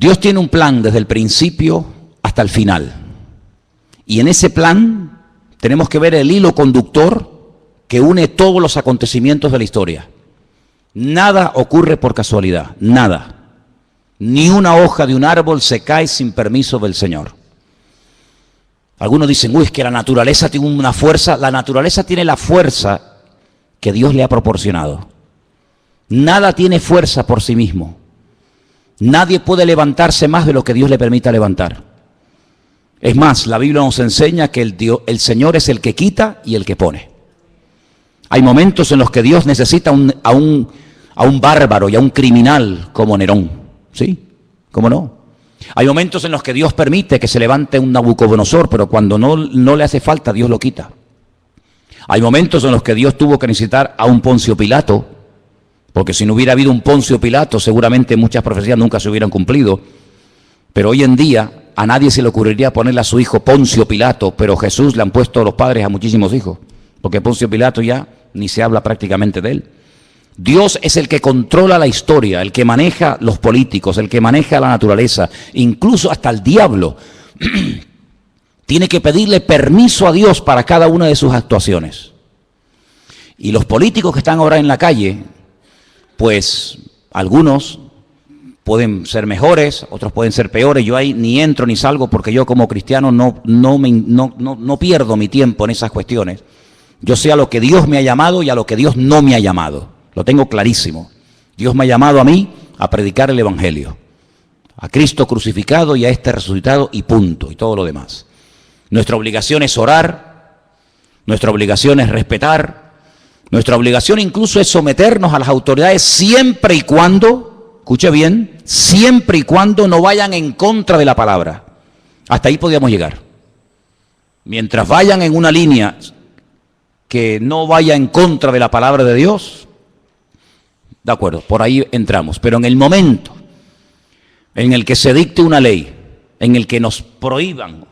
Dios tiene un plan desde el principio hasta el final. Y en ese plan tenemos que ver el hilo conductor que une todos los acontecimientos de la historia. Nada ocurre por casualidad, nada. Ni una hoja de un árbol se cae sin permiso del Señor. Algunos dicen, uy, es que la naturaleza tiene una fuerza. La naturaleza tiene la fuerza que Dios le ha proporcionado. Nada tiene fuerza por sí mismo. Nadie puede levantarse más de lo que Dios le permita levantar. Es más, la Biblia nos enseña que el Señor es el que quita y el que pone. Hay momentos en los que Dios necesita a un bárbaro y a un criminal como Nerón. ¿Sí? ¿Cómo no? Hay momentos en los que Dios permite que se levante un Nabucodonosor, pero cuando no le hace falta, Dios lo quita. Hay momentos en los que Dios tuvo que necesitar a un Poncio Pilato, porque si no hubiera habido un Poncio Pilato, seguramente muchas profecías nunca se hubieran cumplido. Pero hoy en día a nadie se le ocurriría ponerle a su hijo Poncio Pilato, pero Jesús le han puesto los padres a muchísimos hijos, porque Poncio Pilato ya ni se habla prácticamente de él. Dios es el que controla la historia, el que maneja los políticos, el que maneja la naturaleza, incluso hasta el diablo. Tiene que pedirle permiso a Dios para cada una de sus actuaciones. Y los políticos que están ahora en la calle, pues algunos pueden ser mejores, otros pueden ser peores. Yo ahí ni entro ni salgo porque yo como cristiano no pierdo mi tiempo en esas cuestiones. Yo sé a lo que Dios me ha llamado y a lo que Dios no me ha llamado. Lo tengo clarísimo. Dios me ha llamado a mí a predicar el Evangelio. A Cristo crucificado y a este resucitado y punto. Y todo lo demás. Nuestra obligación es orar. Nuestra obligación es respetar. Nuestra obligación incluso es someternos a las autoridades siempre y cuando, escuche bien, siempre y cuando no vayan en contra de la palabra. Hasta ahí podíamos llegar. Mientras vayan en una línea que no vaya en contra de la palabra de Dios, de acuerdo, por ahí entramos. Pero en el momento en el que se dicte una ley, en el que nos prohíban,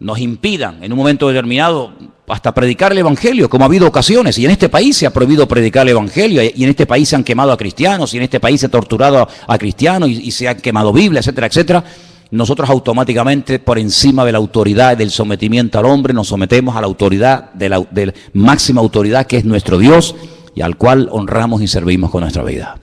nos impidan en un momento determinado hasta predicar el Evangelio, como ha habido ocasiones, y en este país se ha prohibido predicar el Evangelio, y en este país se han quemado a cristianos, y en este país se ha torturado a cristianos, y se han quemado Biblias, etcétera, etcétera, nosotros automáticamente, por encima de la autoridad, del sometimiento al hombre, nos sometemos a la autoridad, de la máxima autoridad que es nuestro Dios, y al cual honramos y servimos con nuestra vida.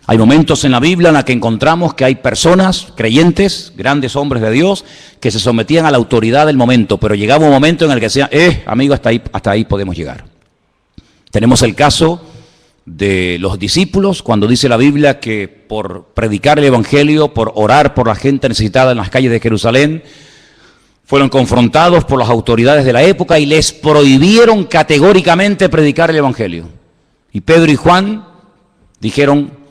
Hay momentos en la Biblia en la que encontramos que hay personas, creyentes, grandes hombres de Dios, que se sometían a la autoridad del momento, pero llegaba un momento en el que decían, amigo, hasta ahí podemos llegar. Tenemos el caso de los discípulos, cuando dice la Biblia que por predicar el Evangelio, por orar por la gente necesitada en las calles de Jerusalén, fueron confrontados por las autoridades de la época y les prohibieron categóricamente predicar el Evangelio. Y Pedro y Juan dijeron,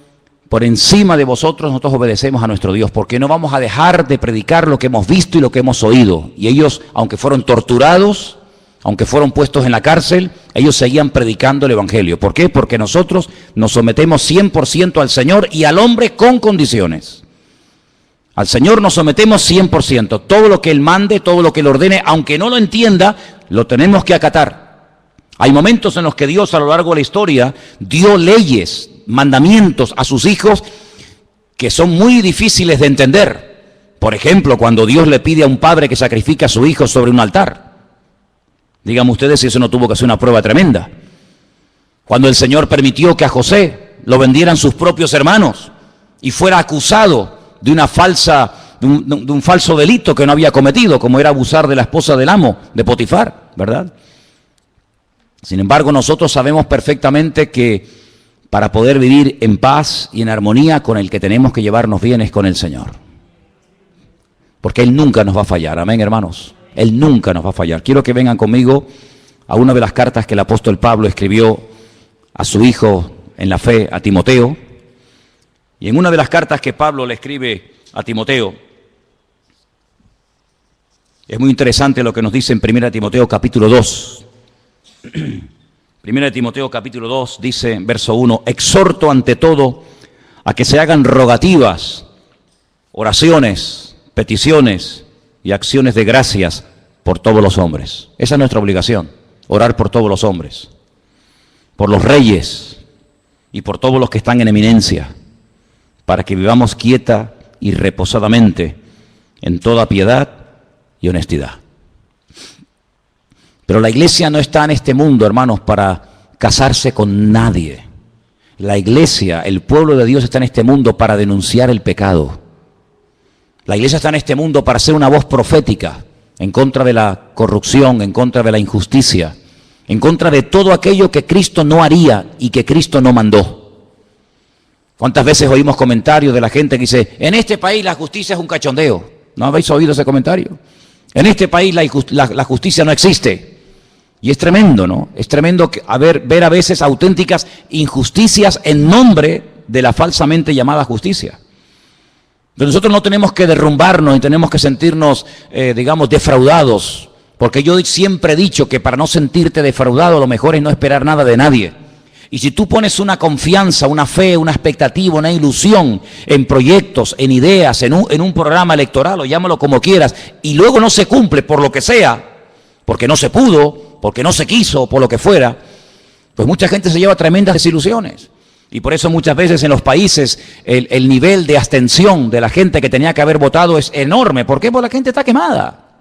por encima de vosotros nosotros obedecemos a nuestro Dios, porque no vamos a dejar de predicar lo que hemos visto y lo que hemos oído. Y ellos, aunque fueron torturados, aunque fueron puestos en la cárcel, ellos seguían predicando el Evangelio. ¿Por qué? Porque nosotros nos sometemos 100% al Señor y al hombre con condiciones. Al Señor nos sometemos 100%. Todo lo que Él mande, todo lo que Él ordene, aunque no lo entienda, lo tenemos que acatar. Hay momentos en los que Dios a lo largo de la historia dio leyes, mandamientos a sus hijos que son muy difíciles de entender. Por ejemplo, cuando Dios le pide a un padre que sacrifique a su hijo sobre un altar. Díganme ustedes si eso no tuvo que ser una prueba tremenda. Cuando el Señor permitió que a José lo vendieran sus propios hermanos y fuera acusado de un falso delito que no había cometido, como era abusar de la esposa del amo, de Potifar, ¿verdad? Sin embargo, nosotros sabemos perfectamente que para poder vivir en paz y en armonía, con el que tenemos que llevarnos bien es con el Señor. Porque Él nunca nos va a fallar, amén, hermanos. Él nunca nos va a fallar. Quiero que vengan conmigo a una de las cartas que el apóstol Pablo escribió a su hijo en la fe, a Timoteo. Y en una de las cartas que Pablo le escribe a Timoteo, es muy interesante lo que nos dice en 1 Timoteo capítulo 2. 1 Timoteo capítulo 2 dice, verso 1, exhorto ante todo a que se hagan rogativas, oraciones, peticiones y acciones de gracias por todos los hombres. Esa es nuestra obligación, orar por todos los hombres, por los reyes y por todos los que están en eminencia, para que vivamos quieta y reposadamente en toda piedad y honestidad. Pero la iglesia no está en este mundo, hermanos, para casarse con nadie. La iglesia, el pueblo de Dios está en este mundo para denunciar el pecado. La iglesia está en este mundo para ser una voz profética en contra de la corrupción, en contra de la injusticia, en contra de todo aquello que Cristo no haría y que Cristo no mandó. ¿Cuántas veces oímos comentarios de la gente que dice, en este país la justicia es un cachondeo? ¿No habéis oído ese comentario? En este país la justicia no existe. Y es tremendo, ¿no? Es tremendo ver a veces auténticas injusticias en nombre de la falsamente llamada justicia. Pero nosotros no tenemos que derrumbarnos y tenemos que sentirnos, digamos, defraudados. Porque yo siempre he dicho que para no sentirte defraudado lo mejor es no esperar nada de nadie. Y si tú pones una confianza, una fe, una expectativa, una ilusión en proyectos, en ideas, en un programa electoral, o llámalo como quieras, y luego no se cumple por lo que sea, porque no se pudo, porque no se quiso, por lo que fuera, pues mucha gente se lleva tremendas desilusiones. Y por eso muchas veces en los países el nivel de abstención de la gente que tenía que haber votado es enorme. ¿Por qué? Porque la gente está quemada.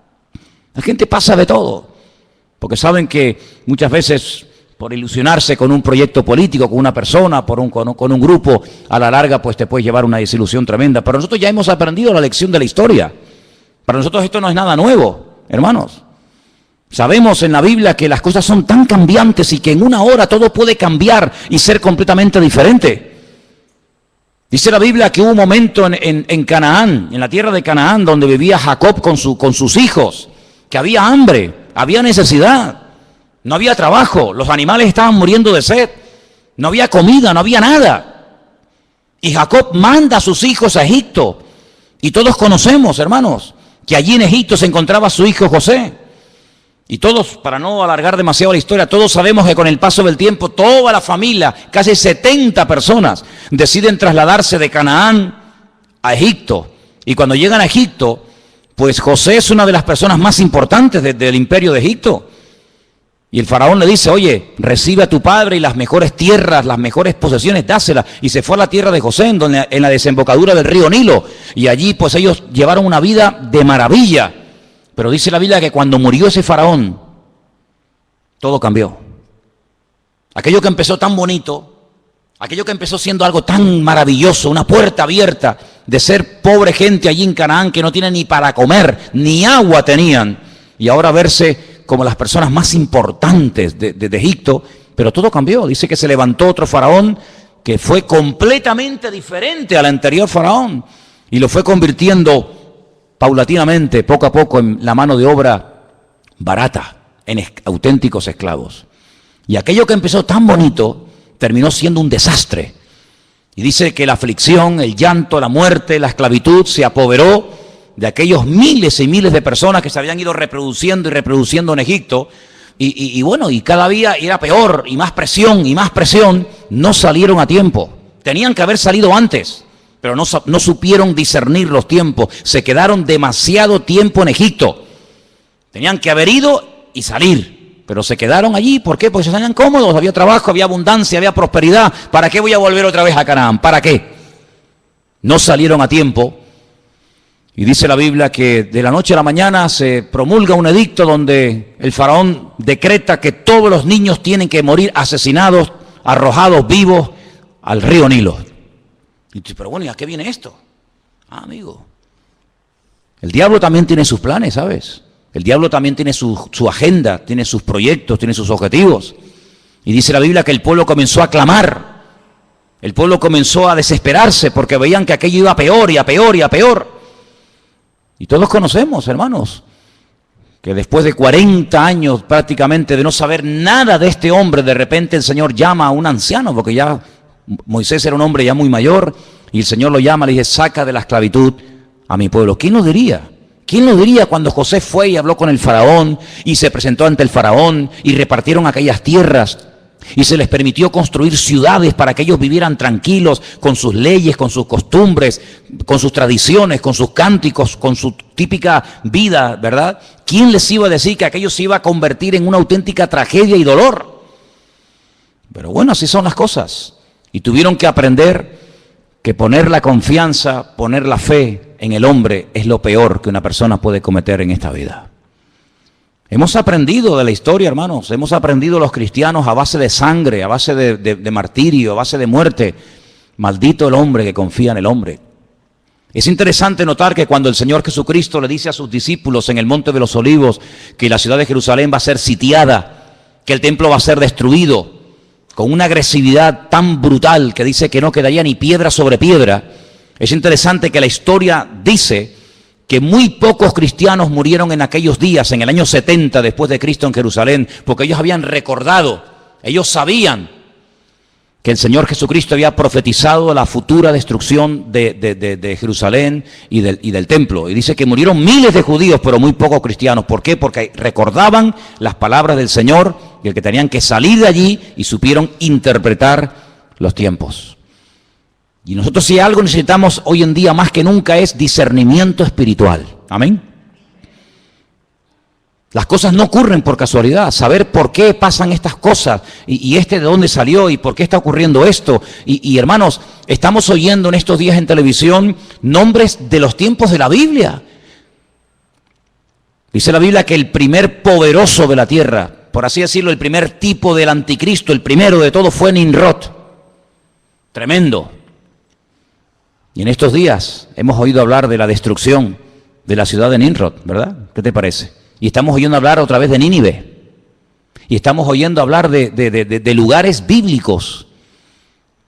La gente pasa de todo. Porque saben que muchas veces por ilusionarse con un proyecto político, con una persona, con un grupo, a la larga pues te puede llevar una desilusión tremenda. Pero nosotros ya hemos aprendido la lección de la historia. Para nosotros esto no es nada nuevo, hermanos. Sabemos en la Biblia que las cosas son tan cambiantes y que en una hora todo puede cambiar y ser completamente diferente. Dice la Biblia que hubo un momento en Canaán, en la tierra de Canaán, donde vivía Jacob con sus hijos, que había hambre, había necesidad, no había trabajo, los animales estaban muriendo de sed, no había comida, no había nada. Y Jacob manda a sus hijos a Egipto. Y todos conocemos, hermanos, que allí en Egipto se encontraba su hijo José. Y todos, para no alargar demasiado la historia, todos sabemos que con el paso del tiempo, toda la familia, casi 70 personas, deciden trasladarse de Canaán a Egipto. Y cuando llegan a Egipto, pues José es una de las personas más importantes del imperio de Egipto. Y el faraón le dice, oye, recibe a tu padre y las mejores tierras, las mejores posesiones, dáselas. Y se fue a la tierra de José, en la desembocadura del río Nilo. Y allí pues ellos llevaron una vida de maravilla. Pero dice la Biblia que cuando murió ese faraón, todo cambió. Aquello que empezó tan bonito, aquello que empezó siendo algo tan maravilloso, una puerta abierta de ser pobre gente allí en Canaán que no tienen ni para comer, ni agua tenían, y ahora verse como las personas más importantes de Egipto, pero todo cambió. Dice que se levantó otro faraón que fue completamente diferente al anterior faraón y lo fue convirtiendo paulatinamente, poco a poco, en la mano de obra barata, en auténticos esclavos. Y aquello que empezó tan bonito terminó siendo un desastre. Y dice que la aflicción, el llanto, la muerte, la esclavitud se apoderó de aquellos miles y miles de personas que se habían ido reproduciendo y reproduciendo en Egipto. Y bueno, y cada día era peor, y más presión, no salieron a tiempo. Tenían que haber salido antes, pero no supieron discernir los tiempos. Se quedaron demasiado tiempo en Egipto. Tenían que haber ido y salir, pero se quedaron allí. ¿Por qué? Porque se sentían cómodos, había trabajo, había abundancia, había prosperidad. ¿Para qué voy a volver otra vez a Canaán? ¿Para qué? No salieron a tiempo. Y dice la Biblia que de la noche a la mañana se promulga un edicto donde el faraón decreta que todos los niños tienen que morir asesinados, arrojados vivos al río Nilo. Y dice, pero bueno, ¿y a qué viene esto? Amigo, el diablo también tiene sus planes, ¿sabes? El diablo también tiene su agenda, tiene sus proyectos, tiene sus objetivos. Y dice la Biblia que el pueblo comenzó a clamar. El pueblo comenzó a desesperarse porque veían que aquello iba a peor y a peor y a peor. Y todos conocemos, hermanos, que después de 40 años prácticamente de no saber nada de este hombre, de repente el Señor llama a un anciano, porque ya Moisés era un hombre ya muy mayor, y el Señor lo llama, le dice, saca de la esclavitud a mi pueblo. ¿Quién lo diría? ¿Quién lo diría cuando José fue y habló con el faraón y se presentó ante el faraón y repartieron aquellas tierras y se les permitió construir ciudades para que ellos vivieran tranquilos con sus leyes, con sus costumbres, con sus tradiciones, con sus cánticos, con su típica vida, ¿verdad? ¿Quién les iba a decir que aquello se iba a convertir en una auténtica tragedia y dolor? Pero bueno, así son las cosas. Y tuvieron que aprender que poner la confianza, poner la fe en el hombre es lo peor que una persona puede cometer en esta vida. Hemos aprendido de la historia, hermanos, hemos aprendido los cristianos a base de sangre, a base de martirio, a base de muerte. Maldito el hombre que confía en el hombre. Es interesante notar que cuando el Señor Jesucristo le dice a sus discípulos en el Monte de los Olivos que la ciudad de Jerusalén va a ser sitiada, que el templo va a ser destruido, con una agresividad tan brutal que dice que no quedaría ni piedra sobre piedra, es interesante que la historia dice que muy pocos cristianos murieron en aquellos días, en el año 70 después de Cristo en Jerusalén, porque ellos habían recordado, ellos sabían que el Señor Jesucristo había profetizado la futura destrucción de Jerusalén y del templo. Y dice que murieron miles de judíos, pero muy pocos cristianos. ¿Por qué? Porque recordaban las palabras del Señor y el que tenían que salir de allí y supieron interpretar los tiempos. Y nosotros si algo necesitamos hoy en día más que nunca es discernimiento espiritual. Amén. Las cosas no ocurren por casualidad, saber por qué pasan estas cosas y de dónde salió y por qué está ocurriendo esto. Y hermanos, estamos oyendo en estos días en televisión nombres de los tiempos de la Biblia. Dice la Biblia que el primer poderoso de la tierra, por así decirlo, el primer tipo del anticristo, el primero de todo fue Nimrod. Tremendo. Y en estos días hemos oído hablar de la destrucción de la ciudad de Nimrod, ¿verdad? ¿Qué te parece? Y estamos oyendo hablar otra vez de Nínive. Y estamos oyendo hablar de lugares bíblicos.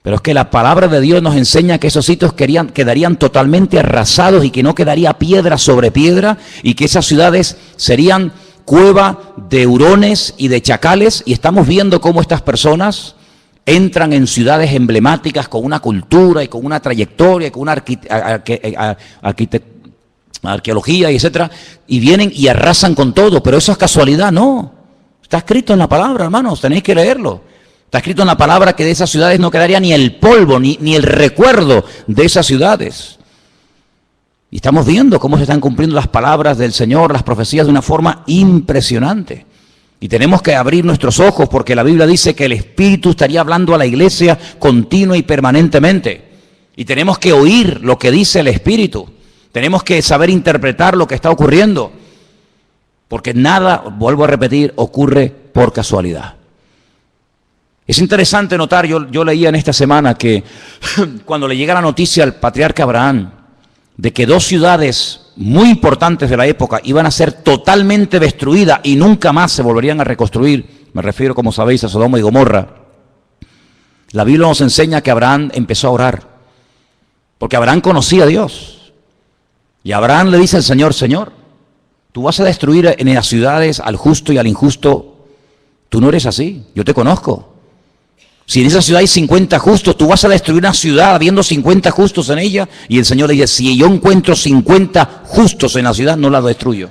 Pero es que la palabra de Dios nos enseña que esos sitios quedarían totalmente arrasados y que no quedaría piedra sobre piedra y que esas ciudades serían cueva de hurones y de chacales. Y estamos viendo cómo estas personas entran en ciudades emblemáticas con una cultura y con una trayectoria, con una arqueología y etcétera, y vienen y arrasan con todo, pero eso es casualidad, no. Está escrito en la palabra, hermanos, tenéis que leerlo. Está escrito en la palabra que de esas ciudades no quedaría ni el polvo, ni el recuerdo de esas ciudades. Y estamos viendo cómo se están cumpliendo las palabras del Señor, las profecías de una forma impresionante. Y tenemos que abrir nuestros ojos porque la Biblia dice que el Espíritu estaría hablando a la iglesia continua y permanentemente. Y tenemos que oír lo que dice el Espíritu. Tenemos que saber interpretar lo que está ocurriendo, porque nada, vuelvo a repetir, ocurre por casualidad. Es interesante notar, yo leía en esta semana que cuando le llega la noticia al patriarca Abraham de que dos ciudades muy importantes de la época iban a ser totalmente destruidas y nunca más se volverían a reconstruir, me refiero, como sabéis, a Sodoma y Gomorra, la Biblia nos enseña que Abraham empezó a orar, porque Abraham conocía a Dios. Y Abraham le dice al Señor, Señor, tú vas a destruir en las ciudades al justo y al injusto. Tú no eres así, yo te conozco. Si en esa ciudad hay 50 justos, tú vas a destruir una ciudad habiendo 50 justos en ella. Y el Señor le dice, si yo encuentro 50 justos en la ciudad, no la destruyo.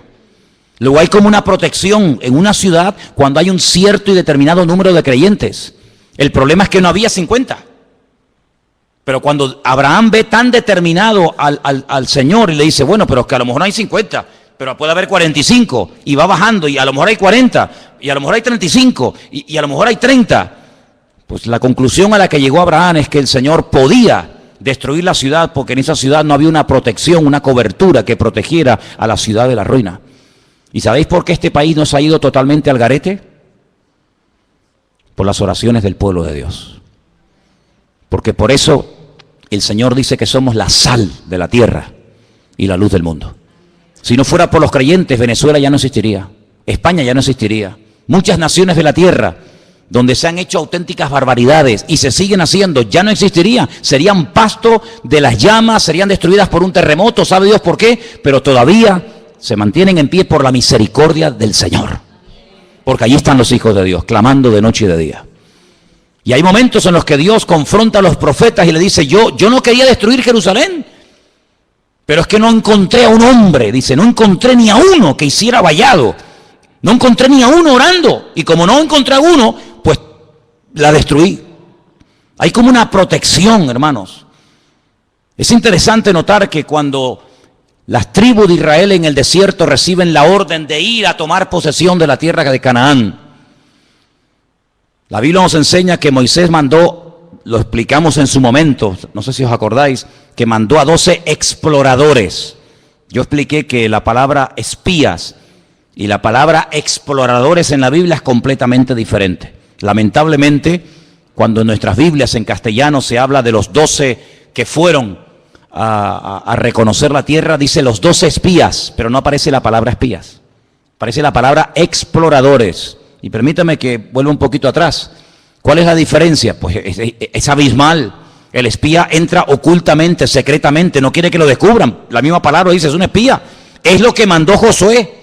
Luego hay como una protección en una ciudad cuando hay un cierto y determinado número de creyentes. El problema es que no había 50. Pero cuando Abraham ve tan determinado al Señor y le dice, bueno, pero es que a lo mejor no hay 50, pero puede haber 45, y va bajando, y a lo mejor hay 40, y a lo mejor hay 35, y a lo mejor hay 30. Pues la conclusión a la que llegó Abraham es que el Señor podía destruir la ciudad porque en esa ciudad no había una protección, una cobertura que protegiera a la ciudad de la ruina. ¿Y sabéis por qué este país no se ha ido totalmente al garete? Por las oraciones del pueblo de Dios. Porque por eso el Señor dice que somos la sal de la tierra y la luz del mundo. Si no fuera por los creyentes, Venezuela ya no existiría, España ya no existiría. Muchas naciones de la tierra donde se han hecho auténticas barbaridades y se siguen haciendo, ya no existirían. Serían pasto de las llamas, serían destruidas por un terremoto, ¿sabe Dios por qué? Pero todavía se mantienen en pie por la misericordia del Señor. Porque allí están los hijos de Dios, clamando de noche y de día. Y hay momentos en los que Dios confronta a los profetas y le dice, yo no quería destruir Jerusalén, pero es que no encontré a un hombre, dice, no encontré ni a uno que hiciera vallado, no encontré ni a uno orando, y como no encontré a uno, pues la destruí. Hay como una protección, hermanos. Es interesante notar que cuando las tribus de Israel en el desierto reciben la orden de ir a tomar posesión de la tierra de Canaán, la Biblia nos enseña que Moisés mandó lo explicamos en su momento, no sé si os acordáis, que mandó a 12 exploradores. Yo expliqué que la palabra espías y la palabra exploradores en la Biblia es completamente diferente. Lamentablemente, cuando en nuestras Biblias en castellano se habla de los 12 que fueron a reconocer la tierra, dice los 12 espías, pero no aparece la palabra espías. Aparece la palabra exploradores. Y permítame que vuelva un poquito atrás. ¿Cuál es la diferencia? Pues es abismal. El espía entra ocultamente, secretamente, no quiere que lo descubran. La misma palabra dice, es un espía. Es lo que mandó Josué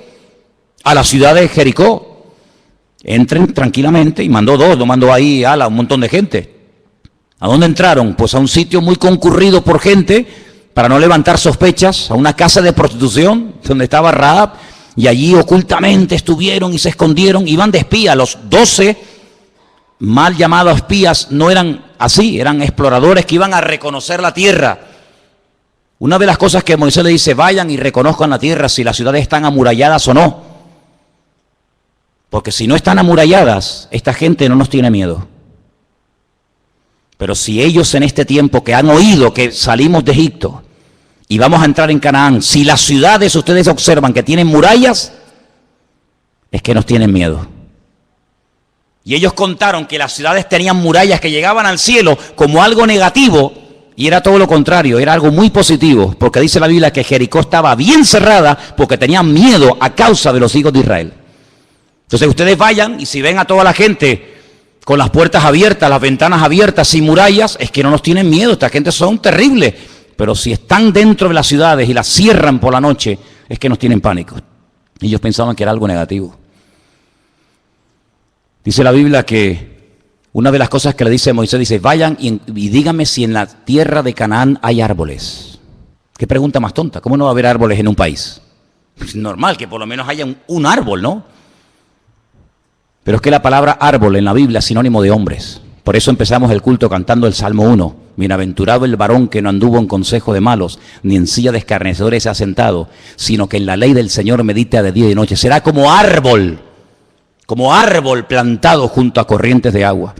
a la ciudad de Jericó. Entren tranquilamente, y mandó 2, no mandó ahí a un montón de gente. ¿A dónde entraron? Pues a un sitio muy concurrido por gente, para no levantar sospechas, a una casa de prostitución, donde estaba Rahab, y allí ocultamente estuvieron y se escondieron, iban de espía. Los 12 mal llamados espías no eran así, eran exploradores que iban a reconocer la tierra. Una de las cosas que Moisés le dice, vayan y reconozcan la tierra, si las ciudades están amuralladas o no. Porque si no están amuralladas, esta gente no nos tiene miedo. Pero si ellos en este tiempo que han oído que salimos de Egipto y vamos a entrar en Canaán, si las ciudades ustedes observan que tienen murallas, es que nos tienen miedo. Y ellos contaron que las ciudades tenían murallas que llegaban al cielo como algo negativo, y era todo lo contrario, era algo muy positivo, porque dice la Biblia que Jericó estaba bien cerrada porque tenían miedo a causa de los hijos de Israel. Entonces ustedes vayan, y si ven a toda la gente con las puertas abiertas, las ventanas abiertas, sin murallas, es que no nos tienen miedo, esta gente son terribles. Pero si están dentro de las ciudades y las cierran por la noche, es que nos tienen pánico. Ellos pensaban que era algo negativo. Dice la Biblia que una de las cosas que le dice Moisés, dice, vayan y díganme si en la tierra de Canaán hay árboles. Qué pregunta más tonta, ¿cómo no va a haber árboles en un país? Es normal que por lo menos haya un árbol, ¿no? Pero es que la palabra árbol en la Biblia es sinónimo de hombres. Por eso empezamos el culto cantando el Salmo 1. Bienaventurado el varón que no anduvo en consejo de malos, ni en silla de escarnecedores se ha sentado, sino que en la ley del Señor medita de día y de noche. Será como árbol plantado junto a corrientes de agua.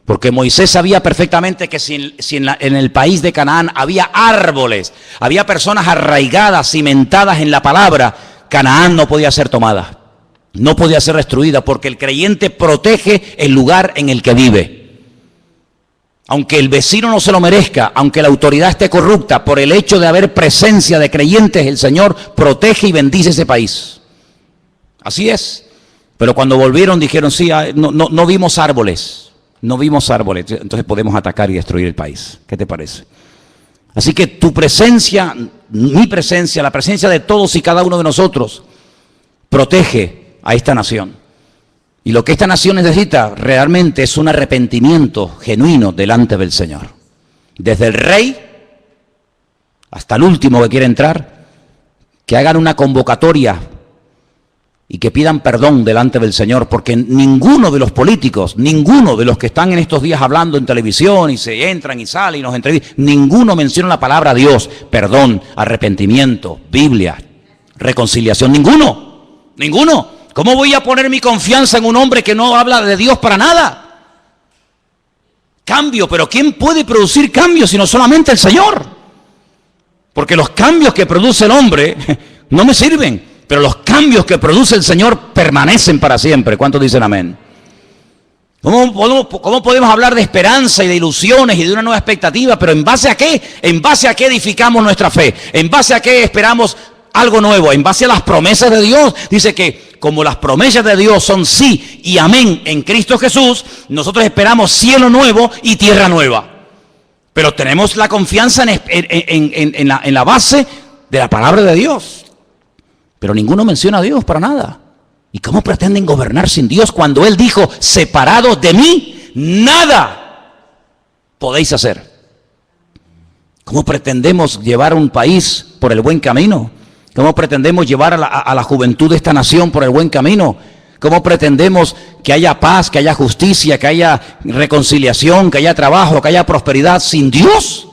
Porque Moisés sabía perfectamente que si en el país de Canaán había árboles, había personas arraigadas, cimentadas en la palabra, Canaán no podía ser tomada. No podía ser destruida, porque el creyente protege el lugar en el que vive. Aunque el vecino no se lo merezca, aunque la autoridad esté corrupta, por el hecho de haber presencia de creyentes, el Señor protege y bendice ese país. Así es. Pero cuando volvieron dijeron, sí, no vimos árboles, no vimos árboles, entonces podemos atacar y destruir el país. ¿Qué te parece? Así que tu presencia, mi presencia, la presencia de todos y cada uno de nosotros, protege a esta nación. Y lo que esta nación necesita realmente es un arrepentimiento genuino delante del Señor. Desde el rey hasta el último que quiere entrar, que hagan una convocatoria y que pidan perdón delante del Señor, porque ninguno de los políticos, ninguno de los que están en estos días hablando en televisión y se entran y salen y nos entrevistan, ninguno menciona la palabra Dios, perdón, arrepentimiento, Biblia, reconciliación, ninguno. ¿Cómo voy a poner mi confianza en un hombre que no habla de Dios para nada? Cambio, pero ¿quién puede producir cambios sino solamente el Señor? Porque los cambios que produce el hombre no me sirven, pero los cambios que produce el Señor permanecen para siempre. ¿Cuántos dicen amén? ¿Cómo podemos hablar de esperanza y de ilusiones y de una nueva expectativa? Pero ¿en base a qué? ¿En base a qué edificamos nuestra fe? ¿En base a qué esperamos algo nuevo? En base a las promesas de Dios. Dice que como las promesas de Dios son sí y amén en Cristo Jesús, nosotros esperamos cielo nuevo y tierra nueva. Pero tenemos la confianza en la base de la palabra de Dios. Pero ninguno menciona a Dios para nada. ¿Y cómo pretenden gobernar sin Dios cuando Él dijo, separados de mí, nada podéis hacer? ¿Cómo pretendemos llevar un país por el buen camino? ¿Cómo pretendemos llevar a la juventud de esta nación por el buen camino? ¿Cómo pretendemos que haya paz, que haya justicia, que haya reconciliación, que haya trabajo, que haya prosperidad sin Dios?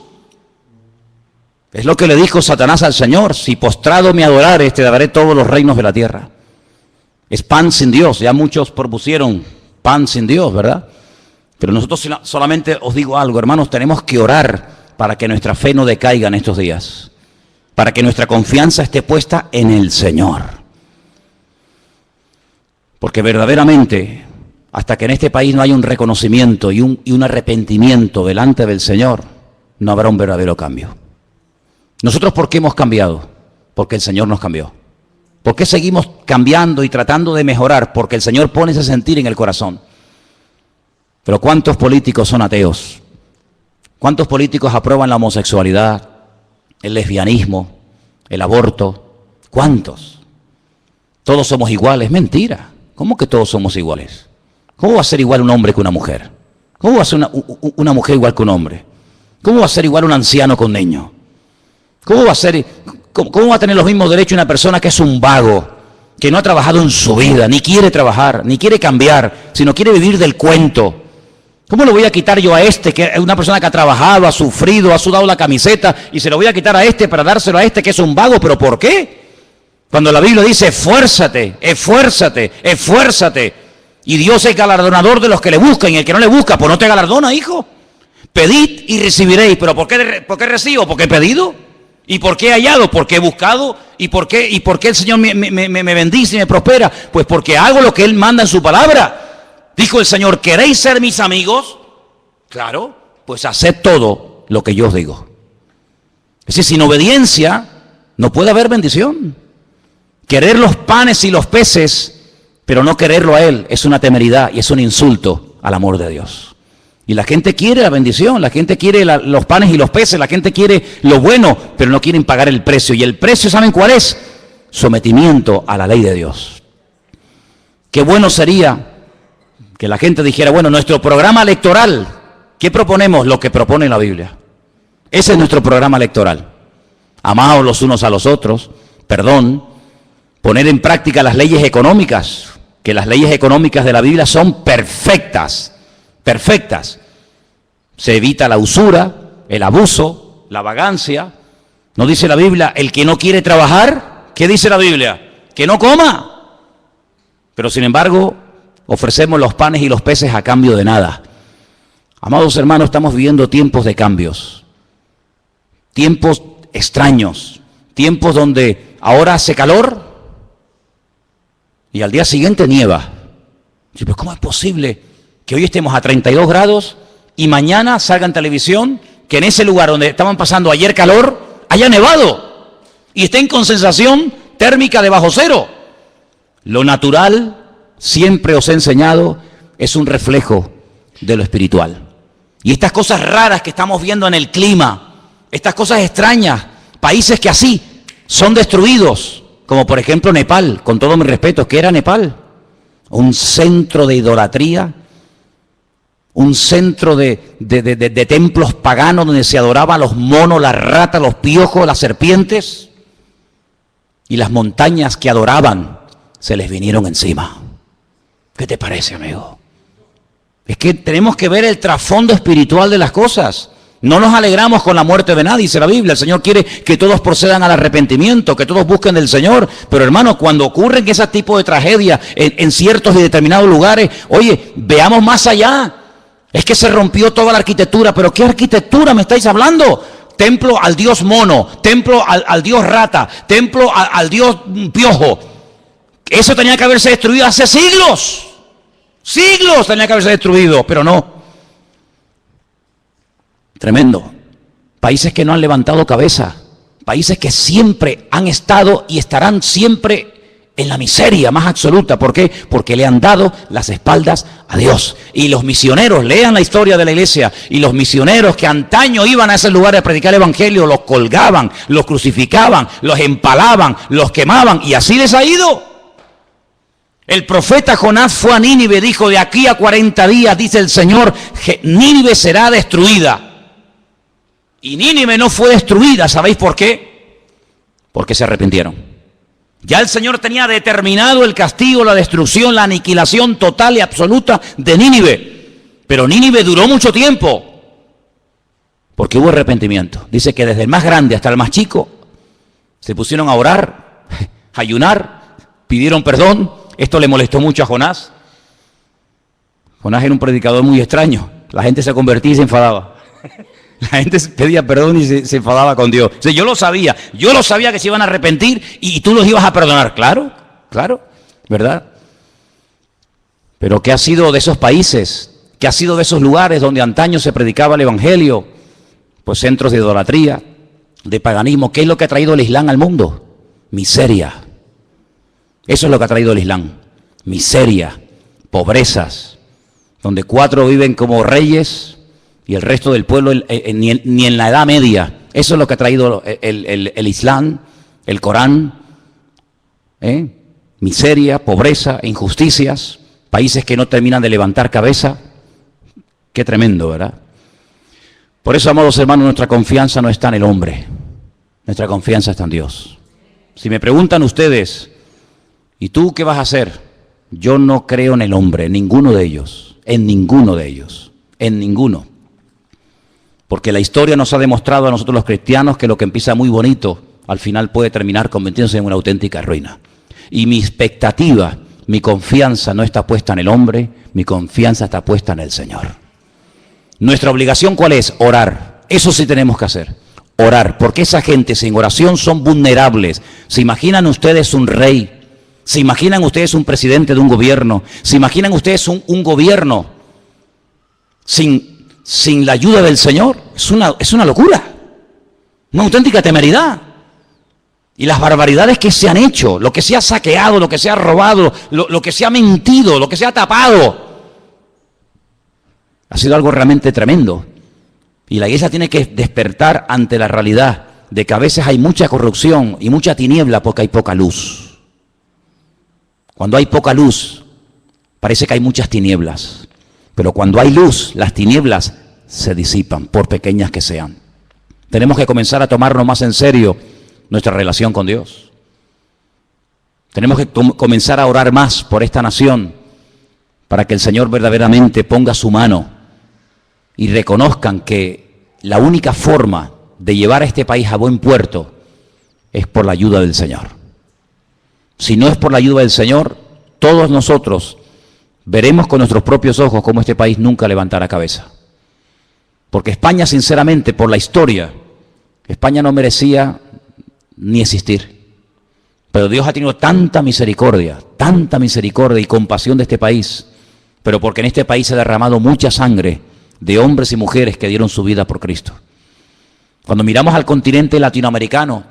Es lo que le dijo Satanás al Señor: si postrado me adorares, te daré todos los reinos de la tierra. Es pan sin Dios. Ya muchos propusieron pan sin Dios, ¿verdad? Pero nosotros solamente os digo algo, hermanos, tenemos que orar para que nuestra fe no decaiga en estos días, para que nuestra confianza esté puesta en el Señor. Porque verdaderamente, hasta que en este país no haya un reconocimiento y un arrepentimiento delante del Señor, no habrá un verdadero cambio. ¿Nosotros por qué hemos cambiado? Porque el Señor nos cambió. ¿Por qué seguimos cambiando y tratando de mejorar? Porque el Señor pone ese sentir en el corazón. Pero ¿cuántos políticos son ateos? ¿Cuántos políticos aprueban la homosexualidad, el lesbianismo, el aborto? ¿Cuántos? Todos somos iguales. Mentira. ¿Cómo que todos somos iguales? ¿Cómo va a ser igual un hombre que una mujer? ¿Cómo va a ser una mujer igual que un hombre? ¿Cómo va a ser igual un anciano que un niño? ¿Cómo va a tener los mismos derechos una persona que es un vago, que no ha trabajado en su vida, ni quiere trabajar, ni quiere cambiar, sino quiere vivir del cuento? ¿Cómo le voy a quitar yo a este, que es una persona que ha trabajado, ha sufrido, ha sudado la camiseta, y se lo voy a quitar a este para dárselo a este que es un vago? ¿Pero por qué? Cuando la Biblia dice, esfuérzate, esfuérzate, esfuérzate, y Dios es galardonador de los que le buscan, y el que no le busca, pues no te galardona, hijo. Pedid y recibiréis. ¿Pero por qué recibo? Porque he pedido. ¿Y por qué he hallado? Porque he buscado. ¿Y por qué el Señor me bendice y me prospera? Pues porque hago lo que Él manda en su palabra. Dijo el Señor, ¿queréis ser mis amigos? Claro, pues haced todo lo que yo os digo. Es decir, sin obediencia no puede haber bendición. Querer los panes y los peces, pero no quererlo a Él, es una temeridad y es un insulto al amor de Dios. Y la gente quiere la bendición, la gente quiere los panes y los peces, la gente quiere lo bueno, pero no quieren pagar el precio. Y el precio, ¿saben cuál es? Sometimiento a la ley de Dios. Qué bueno sería que la gente dijera, bueno, nuestro programa electoral, ¿qué proponemos? Lo que propone la Biblia. Ese es nuestro programa electoral. Amaos los unos a los otros, perdón, poner en práctica las leyes económicas, que las leyes económicas de la Biblia son perfectas, perfectas. Se evita la usura, el abuso, la vagancia. ¿No dice la Biblia, el que no quiere trabajar? ¿Qué dice la Biblia? Que no coma. Pero sin embargo, ofrecemos los panes y los peces a cambio de nada. Amados hermanos, estamos viviendo tiempos de cambios, tiempos extraños, tiempos donde ahora hace calor y al día siguiente nieva. Pero ¿cómo es posible que hoy estemos a 32 grados y mañana salga en televisión que en ese lugar donde estaban pasando ayer calor haya nevado y estén con sensación térmica de bajo cero? Lo natural, siempre os he enseñado, es un reflejo de lo espiritual. Y estas cosas raras que estamos viendo en el clima, estas cosas extrañas, países que así son destruidos, como por ejemplo Nepal, con todo mi respeto, ¿qué era Nepal? Un centro de idolatría, un centro de templos paganos donde se adoraban los monos, las ratas, los piojos, las serpientes, y las montañas que adoraban se les vinieron encima. ¿Qué te parece, amigo? Es que tenemos que ver el trasfondo espiritual de las cosas. No nos alegramos con la muerte de nadie, dice la Biblia. El Señor quiere que todos procedan al arrepentimiento, que todos busquen del Señor. Pero hermanos, cuando ocurren ese tipo de tragedias en ciertos y determinados lugares, oye, veamos más allá. Es que se rompió toda la arquitectura. ¿Pero qué arquitectura me estáis hablando? Templo al dios mono, templo al dios rata, templo al dios piojo. Eso tenía que haberse destruido hace siglos. Siglos tenía que haberse destruido, pero no. Tremendo. Países que no han levantado cabeza. Países que siempre han estado y estarán siempre en la miseria más absoluta. ¿Por qué? Porque le han dado las espaldas a Dios. Y los misioneros, lean la historia de la iglesia, y los misioneros que antaño iban a ese lugar a predicar el evangelio, los colgaban, los crucificaban, los empalaban, los quemaban, y así les ha ido. El profeta Jonás fue a Nínive, dijo, de aquí a 40 días, dice el Señor, Nínive será destruida. Y Nínive no fue destruida, ¿sabéis por qué? Porque se arrepintieron. Ya el Señor tenía determinado el castigo, la destrucción, la aniquilación total y absoluta de Nínive. Pero Nínive duró mucho tiempo, porque hubo arrepentimiento. Dice que desde el más grande hasta el más chico se pusieron a orar, a ayunar, pidieron perdón. Esto le molestó mucho a Jonás. Jonás era un predicador muy extraño. La gente se convertía y se enfadaba. La gente pedía perdón y se enfadaba con Dios. O sea, yo lo sabía que se iban a arrepentir y tú los ibas a perdonar. Claro, claro, ¿verdad? Pero ¿qué ha sido de esos países? ¿Qué ha sido de esos lugares donde antaño se predicaba el evangelio? Pues centros de idolatría, de paganismo. ¿Qué es lo que ha traído el Islam al mundo? Miseria. Eso es lo que ha traído el Islam. Miseria, pobrezas, donde 4 viven como reyes y el resto del pueblo ni en la Edad Media. Eso es lo que ha traído el Islam, el Corán. Miseria, pobreza, injusticias, países que no terminan de levantar cabeza. Qué tremendo, ¿verdad? Por eso, amados hermanos, nuestra confianza no está en el hombre. Nuestra confianza está en Dios. Si me preguntan ustedes, ¿y tú qué vas a hacer? Yo no creo en el hombre, en ninguno de ellos, en ninguno de ellos, en ninguno. Porque la historia nos ha demostrado a nosotros los cristianos que lo que empieza muy bonito, al final puede terminar convirtiéndose en una auténtica ruina. Y mi expectativa, mi confianza no está puesta en el hombre, mi confianza está puesta en el Señor. Nuestra obligación, ¿cuál es? Orar. Eso sí tenemos que hacer. Orar, porque esa gente sin oración son vulnerables. ¿Se imaginan ustedes un rey? ¿Se imaginan ustedes un presidente de un gobierno? ¿Se imaginan ustedes un gobierno sin la ayuda del Señor? Es una locura, una auténtica temeridad. Y las barbaridades que se han hecho, lo que se ha saqueado, lo que se ha robado, lo que se ha mentido, lo que se ha tapado, ha sido algo realmente tremendo. Y la iglesia tiene que despertar ante la realidad de que a veces hay mucha corrupción y mucha tiniebla porque hay poca luz. Cuando hay poca luz, parece que hay muchas tinieblas. Pero cuando hay luz, las tinieblas se disipan, por pequeñas que sean. Tenemos que comenzar a tomarnos más en serio nuestra relación con Dios. Tenemos que comenzar a orar más por esta nación, para que el Señor verdaderamente ponga su mano y reconozcan que la única forma de llevar a este país a buen puerto es por la ayuda del Señor. Si no es por la ayuda del Señor, todos nosotros veremos con nuestros propios ojos cómo este país nunca levantará cabeza. Porque España, sinceramente, por la historia, España no merecía ni existir. Pero Dios ha tenido tanta misericordia y compasión de este país, pero porque en este país se ha derramado mucha sangre de hombres y mujeres que dieron su vida por Cristo. Cuando miramos al continente latinoamericano,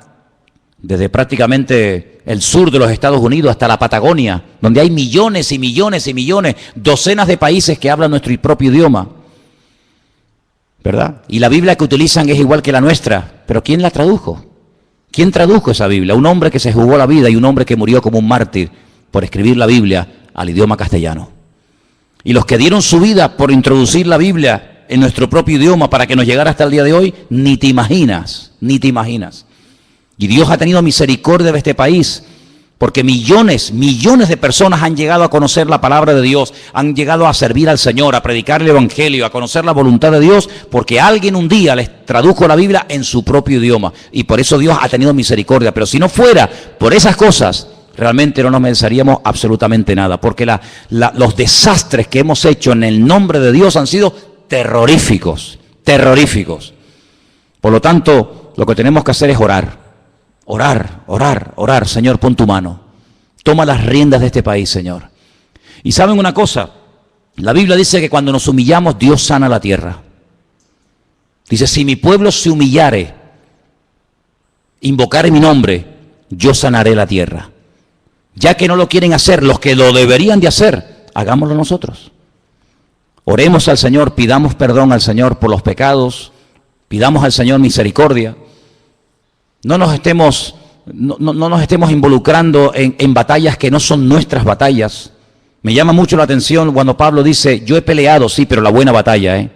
desde prácticamente el sur de los Estados Unidos hasta la Patagonia, donde hay millones y millones y millones, docenas de países que hablan nuestro propio idioma, ¿verdad? Y la Biblia que utilizan es igual que la nuestra, pero ¿quién la tradujo? ¿Quién tradujo esa Biblia? Un hombre que se jugó la vida y un hombre que murió como un mártir por escribir la Biblia al idioma castellano. Y los que dieron su vida por introducir la Biblia en nuestro propio idioma para que nos llegara hasta el día de hoy, ni te imaginas, ni te imaginas. Y Dios ha tenido misericordia de este país, porque millones de personas han llegado a conocer la palabra de Dios, han llegado a servir al Señor, a predicar el Evangelio, a conocer la voluntad de Dios, porque alguien un día les tradujo la Biblia en su propio idioma. Y por eso Dios ha tenido misericordia. Pero si no fuera por esas cosas, realmente no nos mereceríamos absolutamente nada, porque los desastres que hemos hecho en el nombre de Dios han sido terroríficos, terroríficos. Por lo tanto, lo que tenemos que hacer es orar. Orar, orar, orar. Señor, pon tu mano. Toma las riendas de este país, Señor. Y ¿saben una cosa? La Biblia dice que cuando nos humillamos, Dios sana la tierra. Dice, si mi pueblo se humillare, invocare mi nombre, yo sanaré la tierra. Ya que no lo quieren hacer los que lo deberían de hacer, hagámoslo nosotros. Oremos al Señor, pidamos perdón al Señor por los pecados, pidamos al Señor misericordia. No nos estemos involucrando en batallas que no son nuestras batallas. Me llama mucho la atención cuando Pablo dice, yo he peleado, sí, pero la buena batalla,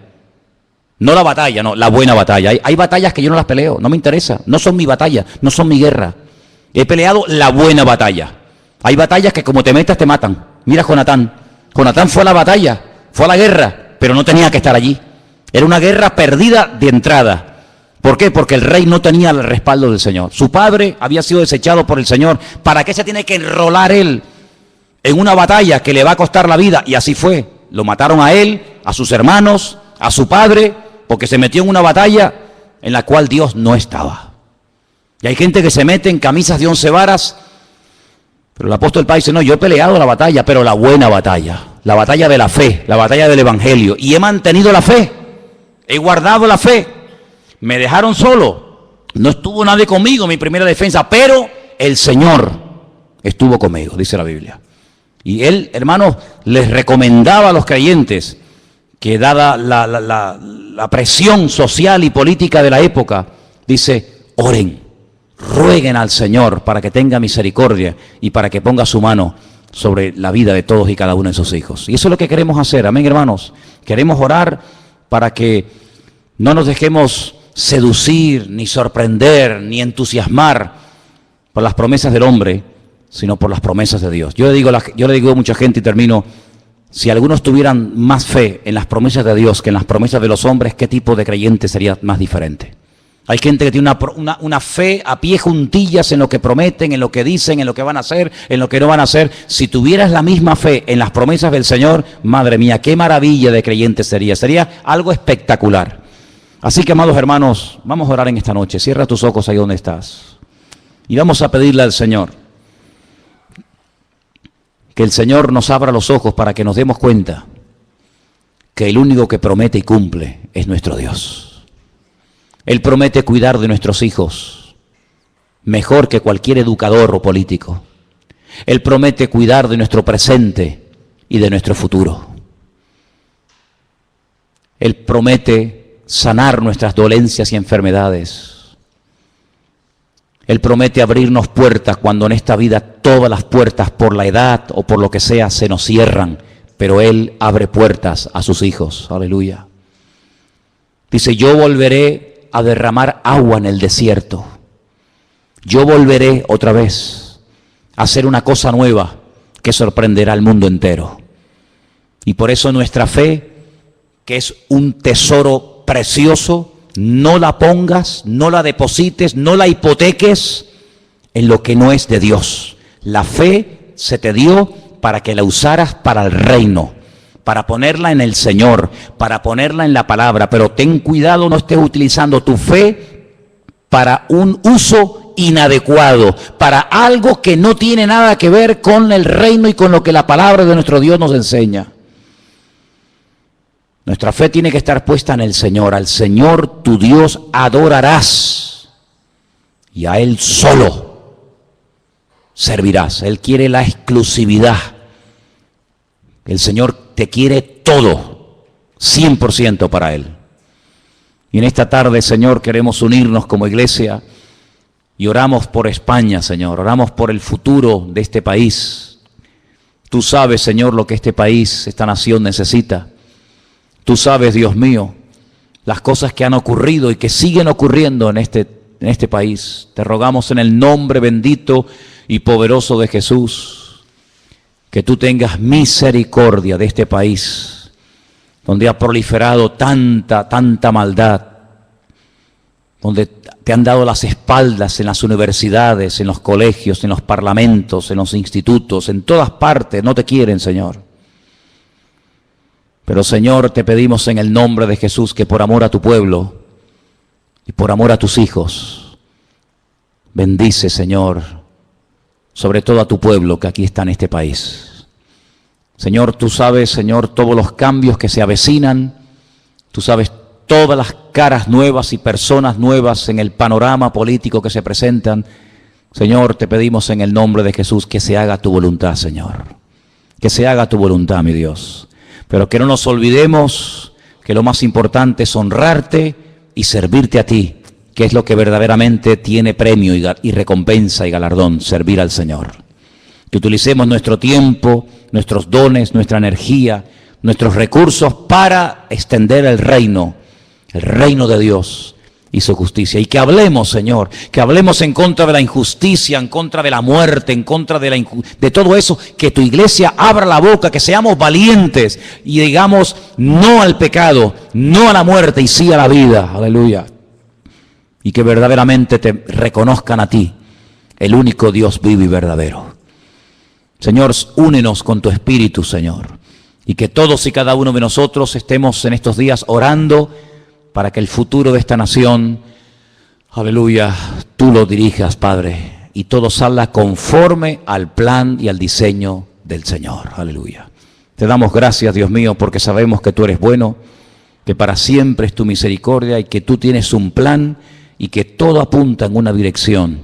No la batalla, no, la buena batalla. Hay batallas que yo no las peleo, no me interesa, no son mi batalla, no son mi guerra. He peleado la buena batalla. Hay batallas que como te metas te matan. Mira Jonatán. Jonatán fue a la batalla, fue a la guerra, pero no tenía que estar allí. Era una guerra perdida de entrada. ¿Por qué? Porque el rey no tenía el respaldo del Señor. Su padre había sido desechado por el Señor. ¿Para qué se tiene que enrolar él en una batalla que le va a costar la vida? Y así fue. Lo mataron a él, a sus hermanos, a su padre, porque se metió en una batalla en la cual Dios no estaba. Y hay gente que se mete en camisas de 11 varas, pero el apóstol Pablo dice, no, yo he peleado la batalla, pero la buena batalla, la batalla de la fe, la batalla del evangelio, y he mantenido la fe, he guardado la fe. Me dejaron solo, no estuvo nadie conmigo en mi primera defensa, pero el Señor estuvo conmigo, dice la Biblia. Y él, hermanos, les recomendaba a los creyentes que dada la presión social y política de la época, dice, oren, rueguen al Señor para que tenga misericordia y para que ponga su mano sobre la vida de todos y cada uno de sus hijos. Y eso es lo que queremos hacer, amén, hermanos. Queremos orar para que no nos dejemos seducir, ni sorprender, ni entusiasmar por las promesas del hombre, sino por las promesas de Dios. Yo le digo a mucha gente y termino, si algunos tuvieran más fe en las promesas de Dios que en las promesas de los hombres, ¿qué tipo de creyente sería más diferente? Hay gente que tiene una fe a pie juntillas en lo que prometen, en lo que dicen, en lo que van a hacer, en lo que no van a hacer. Si tuvieras la misma fe en las promesas del Señor, madre mía, qué maravilla de creyente sería. Sería algo espectacular. Así que, amados hermanos, vamos a orar en esta noche. Cierra tus ojos ahí donde estás. Y vamos a pedirle al Señor que el Señor nos abra los ojos para que nos demos cuenta que el único que promete y cumple es nuestro Dios. Él promete cuidar de nuestros hijos mejor que cualquier educador o político. Él promete cuidar de nuestro presente y de nuestro futuro. Él promete sanar nuestras dolencias y enfermedades. Él promete abrirnos puertas cuando en esta vida todas las puertas por la edad o por lo que sea se nos cierran, pero Él abre puertas a sus hijos. Aleluya. Dice, yo volveré a derramar agua en el desierto. Yo volveré otra vez a hacer una cosa nueva que sorprenderá al mundo entero. Y por eso nuestra fe, que es un tesoro precioso, no la pongas, no la deposites, no la hipoteques en lo que no es de Dios. La fe se te dio para que la usaras para el reino, para ponerla en el Señor, para ponerla en la palabra, pero ten cuidado, no estés utilizando tu fe para un uso inadecuado, para algo que no tiene nada que ver con el reino y con lo que la palabra de nuestro Dios nos enseña. Nuestra fe tiene que estar puesta en el Señor. Al Señor tu Dios adorarás y a Él solo servirás. Él quiere la exclusividad. El Señor te quiere todo, 100% para Él. Y en esta tarde, Señor, queremos unirnos como iglesia y oramos por España, Señor. Oramos por el futuro de este país. Tú sabes, Señor, lo que este país, esta nación necesita. Tú sabes, Dios mío, las cosas que han ocurrido y que siguen ocurriendo en este país. Te rogamos en el nombre bendito y poderoso de Jesús, que tú tengas misericordia de este país, donde ha proliferado tanta maldad, donde te han dado las espaldas en las universidades, en los colegios, en los parlamentos, en los institutos, en todas partes, no te quieren, Señor. Pero, Señor, te pedimos en el nombre de Jesús que por amor a tu pueblo y por amor a tus hijos, bendice, Señor, sobre todo a tu pueblo que aquí está en este país. Señor, tú sabes, Señor, todos los cambios que se avecinan, tú sabes todas las caras nuevas y personas nuevas en el panorama político que se presentan. Señor, te pedimos en el nombre de Jesús que se haga tu voluntad, Señor. Que se haga tu voluntad, mi Dios. Pero que no nos olvidemos que lo más importante es honrarte y servirte a ti, que es lo que verdaderamente tiene premio y recompensa y galardón, servir al Señor. Que utilicemos nuestro tiempo, nuestros dones, nuestra energía, nuestros recursos para extender el reino de Dios y su justicia. Y que hablemos, Señor, que hablemos en contra de la injusticia, en contra de la muerte, en contra de todo eso, que tu iglesia abra la boca, que seamos valientes y digamos no al pecado, no a la muerte y sí a la vida. Aleluya. Y que verdaderamente te reconozcan a ti, el único Dios vivo y verdadero. Señor, únenos con tu Espíritu, Señor. Y que todos y cada uno de nosotros estemos en estos días orando para que el futuro de esta nación, aleluya, tú lo dirijas, Padre, y todo salga conforme al plan y al diseño del Señor. Aleluya. Te damos gracias, Dios mío, porque sabemos que tú eres bueno, que para siempre es tu misericordia y que tú tienes un plan y que todo apunta en una dirección,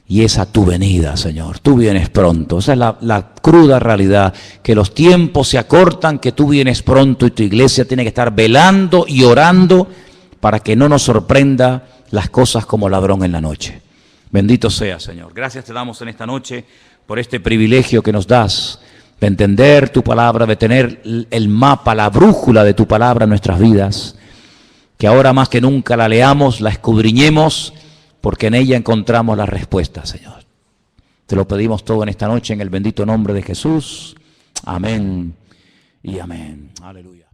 y es a tu venida, Señor. Tú vienes pronto. Esa es la cruda realidad, que los tiempos se acortan, que tú vienes pronto y tu iglesia tiene que estar velando y orando para que no nos sorprenda las cosas como ladrón en la noche. Bendito sea, Señor. Gracias te damos en esta noche por este privilegio que nos das de entender tu palabra, de tener el mapa, la brújula de tu palabra en nuestras vidas, que ahora más que nunca la leamos, la escudriñemos, porque en ella encontramos la respuesta, Señor. Te lo pedimos todo en esta noche en el bendito nombre de Jesús. Amén y amén. Aleluya.